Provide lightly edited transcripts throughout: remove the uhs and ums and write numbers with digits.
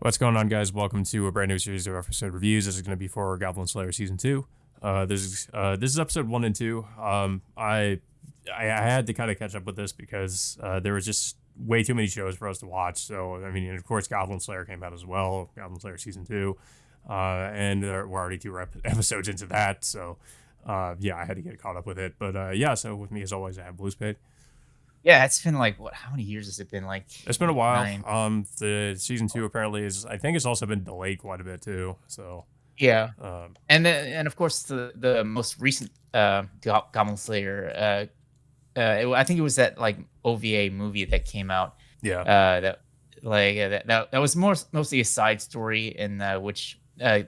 What's going on, guys? Welcome to a brand new series of episode reviews. This is going to be for Goblin Slayer season two. This is episode 1 and 2. I had to kind of catch up with this because there was just way too many shows for us to watch. So I mean, and of course, Goblin Slayer came out as well. Goblin Slayer season 2, and we're already episodes into that. So yeah, I had to get caught up with it. But yeah, so with me as always, I have Blue Spade. Yeah, it's been like what? How many years has it been? Like It's been a while. 9. The season 2 apparently is. I think it's also been delayed quite a bit too. So Yeah, um, and of course the most recent Goblin Slayer. I think it was that like OVA movie that came out. yeah. That that was mostly a side story in which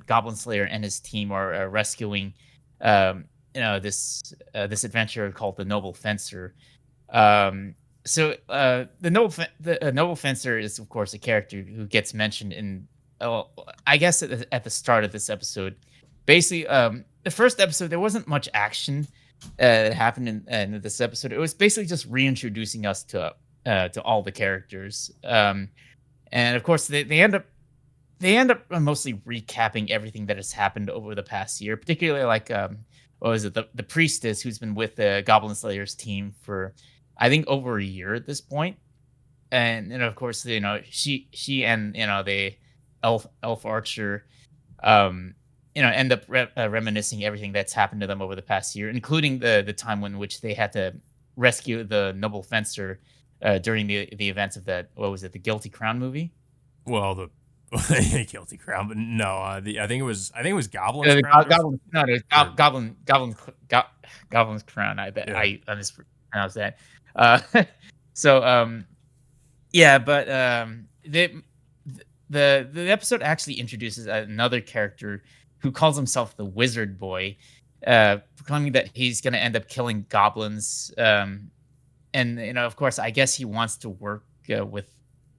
Goblin Slayer and his team are rescuing, this adventure called the Noble Fencer. The Noble Fencer is, of course, a character who gets mentioned in, oh, I guess at the start of this episode. Basically, the first episode there wasn't much action that happened in this episode. It was basically just reintroducing us to all the characters. And of course, they end up mostly recapping everything that has happened over the past year, particularly like what was it, the priestess who's been with the Goblin Slayers team for I think over a year at this point. And of course, she and the elf archer, um, end up reminiscing everything that's happened to them over the past year, including the time in which they had to rescue the noble fencer during the events of that, what was it, the Guilty Crown movie? Well, the guilty crown, but no. I think it was Goblin's crown Goblin, no, there's or Goblin's Crown. I bet yeah. I mispronounced that. Uh, so yeah, but the episode actually introduces another character who calls himself the Wizard Boy, proclaiming that he's going to end up killing goblins. And of course, I guess he wants to work with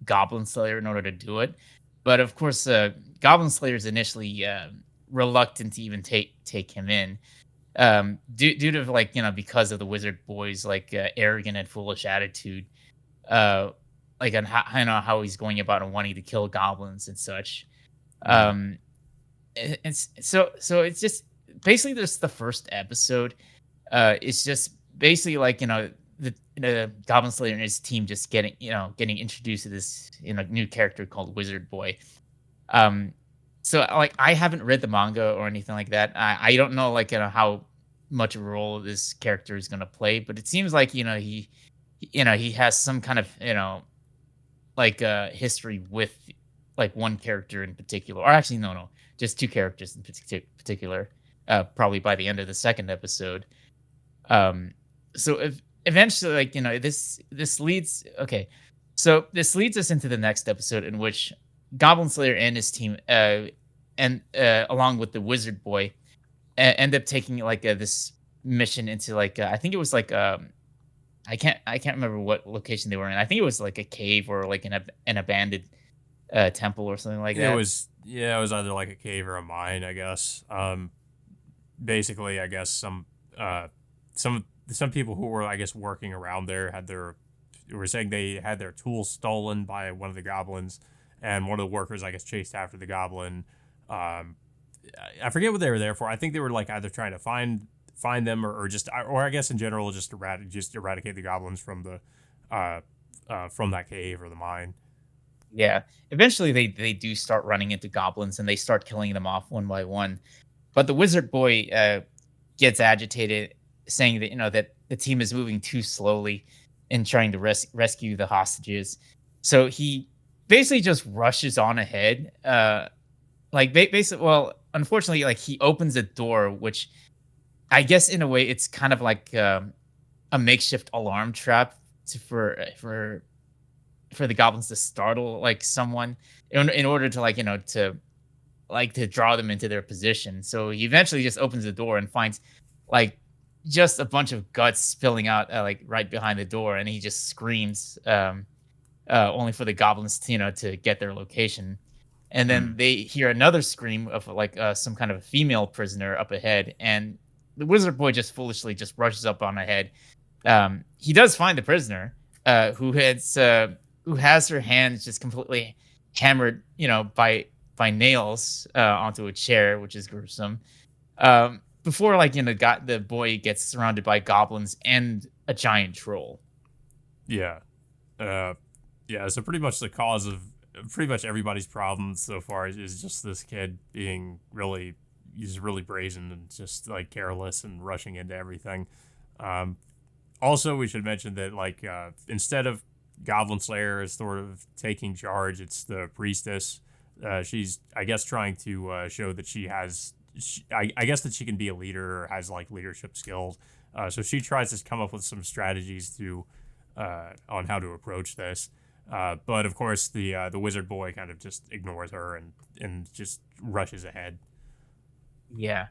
Goblin Slayer in order to do it. But of course, Goblin Slayer is initially reluctant to even take him in, due to like because of the Wizard Boy's like arrogant and foolish attitude, uh, like on how he's going about and wanting to kill goblins and such. Mm. Um, so it's just basically this the first episode. It's just basically like the Goblin Slayer and his team just getting introduced to this new character called Wizard Boy. Um, so like I haven't read the manga or anything like that. I don't know like how much of a role this character is gonna play, but it seems like he has some kind of like history with like one character in particular, or actually no, just two characters in particular. Probably by the end of the second episode. Um, so if eventually, like this leads. Okay, so this leads us into the next episode in which Goblin Slayer and his team, and along with the Wizard Boy, end up taking like this mission into like I think it was like I can't remember what location they were in. I think it was like a cave or like an abandoned temple or something like It that. was it was either like a cave or a mine, I guess. Basically, I guess some people who were, I guess, working around there were saying they had their tools stolen by one of the goblins, and one of the workers, I guess, chased after the goblin. Um, I forget what they were there for. I think they were like either trying to find them, or I guess in general just eradicate the goblins from the from that cave or the mine. Yeah. Eventually they do start running into goblins and they start killing them off one by one. But the Wizard Boy gets agitated, saying that that the team is moving too slowly in trying to rescue the hostages. So he basically just rushes on ahead. Like basically, well, unfortunately, like he opens a door, which I guess in a way it's kind of like a makeshift alarm trap for the goblins to startle like someone in order to like to draw them into their position. So he eventually just opens the door and finds like just a bunch of guts spilling out like right behind the door, and he just screams, only for the goblins to to get their location. And then Mm. they hear another scream of like some kind of a female prisoner up ahead, and the Wizard Boy just foolishly just rushes up on ahead. He does find the prisoner, who has her hands just completely hammered, by nails onto a chair, which is gruesome. Before got the boy gets surrounded by goblins and a giant troll. Yeah. Uh, yeah. So pretty much the cause of pretty much everybody's problems so far is just this kid being really, he's really brazen and just like careless and rushing into everything. Um, Also, we should mention that instead of Goblin Slayer is sort of taking charge, it's the priestess. She's, I guess, trying to show that she has. I guess that she can be a leader or has like leadership skills. So she tries to come up with some strategies to on how to approach this. But of course, the wizard boy kind of just ignores her and just rushes ahead. Yeah.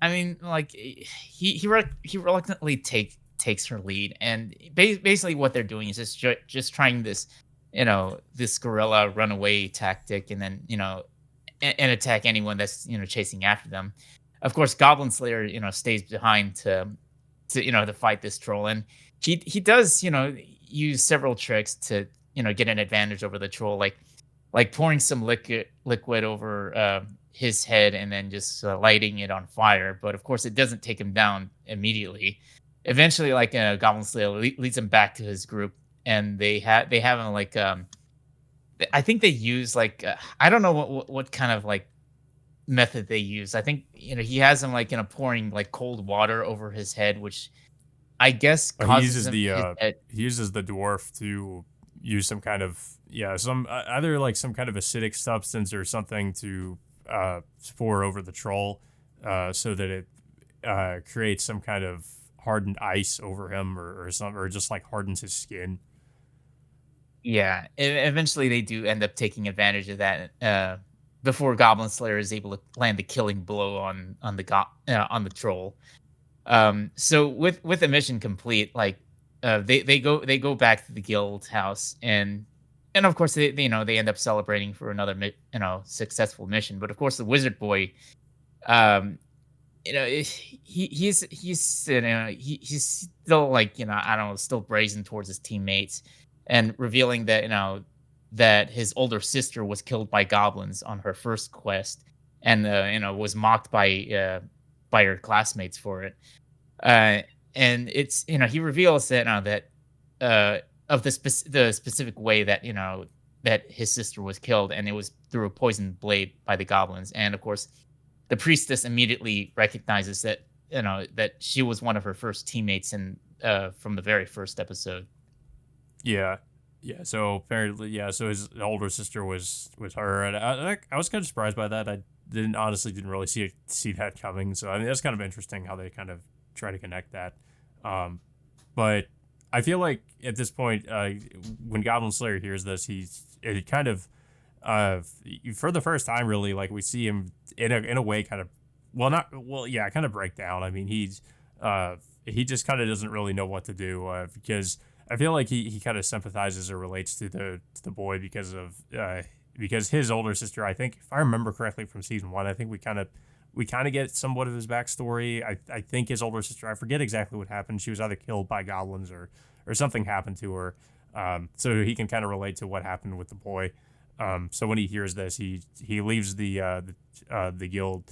I mean, he reluctantly takes her lead, and basically what they're doing is just trying this, this guerrilla runaway tactic, and then and attack anyone that's chasing after them. Of course, Goblin Slayer stays behind to fight this troll, and he does use several tricks to get an advantage over the troll, like pouring some liquid over his head and then just lighting it on fire. But of course, it doesn't take him down immediately. Eventually, Goblin Slayer leads him back to his group, and they have him I think they use I don't know what kind of method they use. I think he has him pouring cold water over his head, which I guess He causes uses him his head. he uses the dwarf to use some kind of some either like some kind of acidic substance or something to pour over the troll, so that it creates some kind of hardened ice over him or something, or just like hardens his skin. Yeah, eventually they do end up taking advantage of that. Before Goblin Slayer is able to land the killing blow on the troll. So with the mission complete, they go back to the guild house, and of course they end up celebrating for another successful mission. But of course the wizard boy, um, he's still I don't know, still brazen towards his teammates, and revealing that that his older sister was killed by goblins on her first quest, and was mocked by her classmates for it. Uh, and it's he reveals that of the specific way that that his sister was killed, and it was through a poisoned blade by the goblins. And of course, the priestess immediately recognizes that that she was one of her first teammates in from the very first episode. Yeah, yeah. So apparently, yeah. So his older sister was her, and I was kind of surprised by that. I didn't really see that coming. So I mean, that's kind of interesting how they kind of try to connect that. But I feel like at this point, when Goblin Slayer hears this, it kind of for the first time really, like we see him in a way kind of kind of break down. I mean, he just kind of doesn't really know what to do, because I feel like he kind of sympathizes or relates to the boy because his older sister, I think, if I remember correctly from season 1, I think we kind of get somewhat of his backstory. I think his older sister, I forget exactly what happened. She was either killed by goblins or something happened to her. So he can kind of relate to what happened with the boy. So when he hears this, he leaves the guild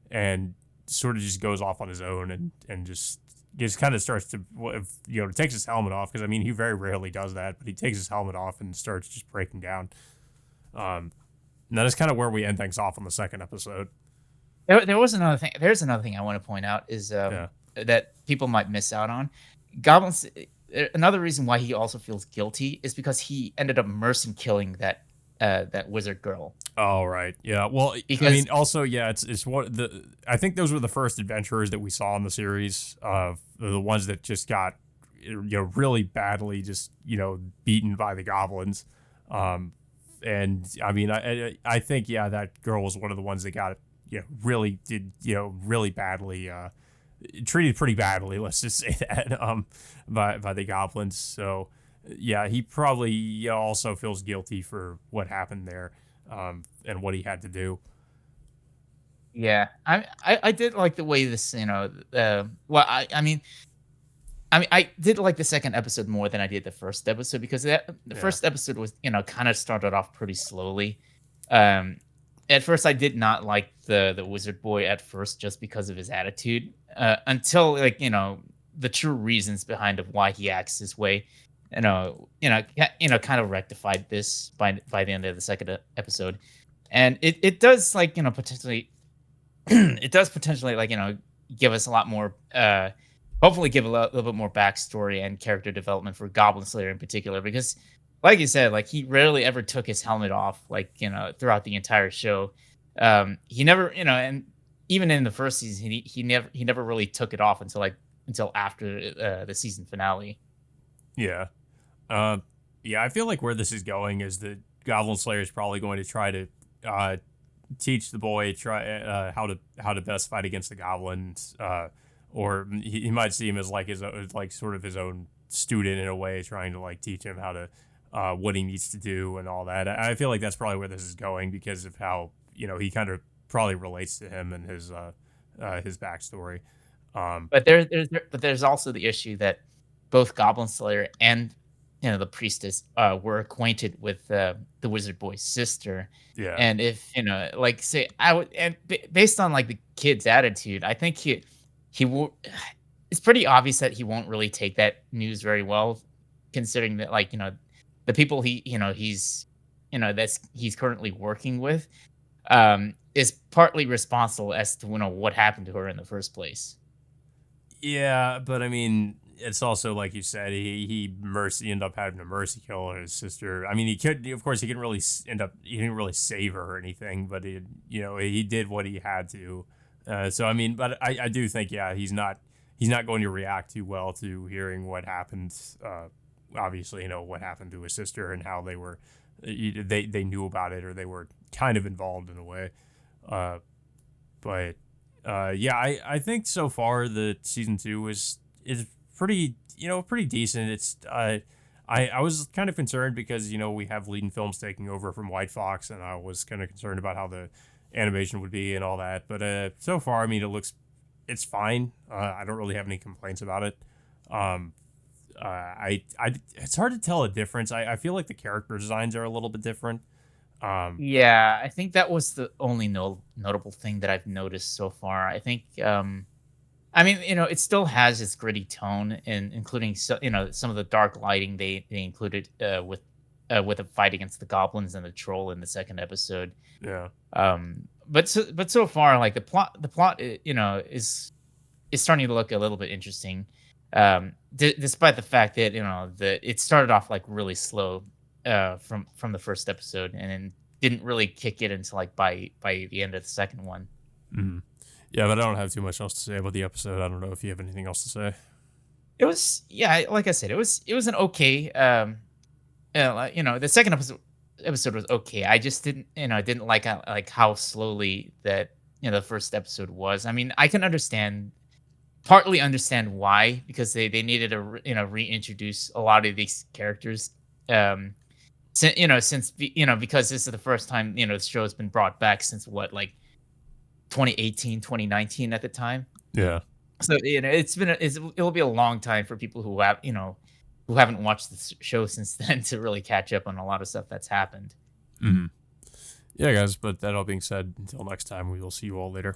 and sort of just goes off on his own and just kind of starts to takes his helmet off, because I mean he very rarely does that, but he takes his helmet off and starts just breaking down. And that is kind of where we end things off on the second episode. There was another thing. There's another thing I want to point out is Yeah. that people might miss out on. Goblins. Another reason why he also feels guilty is because he ended up mercy killing that wizard girl. Oh right, yeah. Well, I Because mean, also, yeah, it's what I think those were the first adventurers that we saw in the series. The ones that just got really badly just beaten by the goblins. And I mean, I think that girl was one of the ones that got really did really badly treated pretty badly. Let's just say that by the goblins. So yeah, he probably also feels guilty for what happened there, and what he had to do. yeah, I did like the way this well I did like the second episode more than I did the first episode, because the Yeah. first episode was kind of started off pretty slowly. Um, at first, I did not like the wizard boy at first, just because of his attitude. Until like the true reasons behind of why he acts this way, kind of rectified this by the end of the second episode, and it does like potentially it does potentially like give us a lot more hopefully give a little bit more backstory and character development for Goblin Slayer in particular, because like you said, like he rarely ever took his helmet off, like throughout the entire show. He never, and even in the first season, he never really took it off until after the season finale. Yeah. Uh, yeah, I feel like where this is going is that Goblin Slayer is probably going to try to uh, teach the boy how to best fight against the goblins, or he might see him as like like sort of his own student in a way, trying to like teach him how to what he needs to do and all that. I feel like that's probably where this is going because of how he kind of probably relates to him and his backstory. Um, But there's also the issue that both Goblin Slayer and the priestess were acquainted with the wizard boy's sister, yeah, and if like say I would, and based on like the kid's attitude, I think he will. It's pretty obvious that he won't really take that news very well, considering that like the people he's currently working with is partly responsible as to what happened to her in the first place. yeah, but I mean, it's also like you said, he ended up having to mercy kill his sister. I mean, he could, of course, he couldn't really he didn't really save her or anything, but he did what he had to. So I mean, but I do think, yeah, he's not going to react too well to hearing what happened. Obviously, what happened to his sister and how they knew about it, or they were kind of involved in a way. Uh, but yeah, I think so far the season two is pretty pretty decent. It's I was kind of concerned because we have leading films taking over from White Fox, and I was kind of concerned about how the animation would be and all that. But so far, I mean, it's fine. I don't really have any complaints about it. Um, it's hard to tell a difference. I feel like the character designs are a little bit different. Um, Yeah, I think that was the only notable thing that I've noticed so far. I think, I mean, it still has its gritty tone, and including some of the dark lighting they included with a fight against the goblins and the troll in the second episode. yeah. But so far, like the plot, is starting to look a little bit interesting. Despite the fact that it started off like really slow from the first episode, and then didn't really kick it until like by the end of the second one. Mhm. Yeah, but I don't have too much else to say about the episode. I don't know if you have anything else to say. It was, yeah, like I said, it was an okay. The second episode was okay. I just didn't like how slowly that the first episode was. I mean, I can partly understand why, because they needed to reintroduce a lot of these characters. Because this is the first time the show has been brought back since what, like 2018, 2019 at the time. Yeah. So it'll be a long time for people who haven't watched the show since then to really catch up on a lot of stuff that's happened. Hmm. Yeah, guys. But that all being said, until next time, we will see you all later.